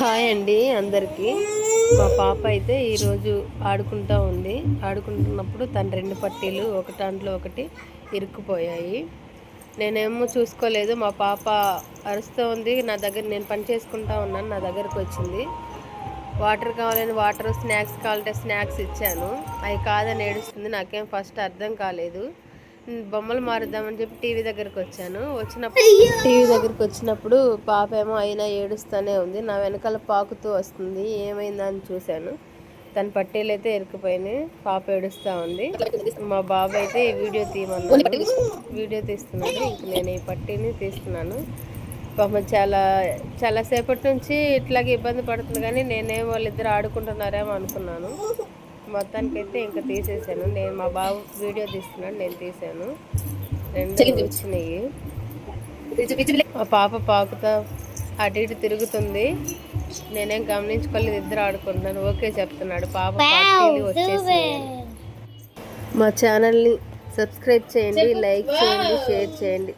Hi అండి అందరికీ. మా పాప అయితే ఈరోజు ఉంది. ఆడుకుంటున్నప్పుడు తన 2 పట్టీలు ఒక దాంట్లో ఒకటి ఇరుక్కుపోయాయి. నేనేమో చూసుకోలేదు. మా పాప అరుస్తూ ఉంది. నా దగ్గర నేను పని చేసుకుంటా ఉన్నాను. నా దగ్గరకు వచ్చింది. వాటర్ కావాలని వాటర్, స్నాక్స్ కావాలంటే స్నాక్స్ ఇచ్చాను. అవి కాదని ఏడుస్తుంది. నాకేం ఫస్ట్ అర్థం కాలేదు. బొమ్మలు మారుద్దామని చెప్పి టీవీ దగ్గరికి వచ్చినప్పుడు పాప ఏమో అయినా ఏడుస్తూనే ఉంది. నా వెనకాల పాకుతూ వస్తుంది. ఏమైందని చూశాను. తన పట్టీలు అయితే ఇరుక్కుపోయినాయి. పాప ఏడుస్తూ ఉంది. మా బాబు అయితే ఈ వీడియో తీయమన్నాడు. వీడియో తీస్తున్నాడు. ఇంక నేను ఈ పట్టీని తీస్తున్నాను. పాప చాలా సేపటి నుంచి ఇట్లాగే ఇబ్బంది పడుతుంది. కానీ నేనేమో వాళ్ళిద్దరు ఆడుకుంటున్నారేమో అనుకున్నాను. మొత్తానికైతే ఇంకా తీసేసాను. మా బాబు వీడియో తీస్తున్నాడు, నేను తీసాను. 2 వచ్చినాయి. మా పాప పాకుతా అటు ఇటు తిరుగుతుంది. నేనేం గమనించుకోలేదు. ఇద్దరు ఆడుకుంటున్నాను. ఓకే చెప్తున్నాడు. పాప పార్టీలు వచ్చేసి మా ఛానల్ని సబ్స్క్రైబ్ చేయండి, లైక్ చేయండి, షేర్ చేయండి.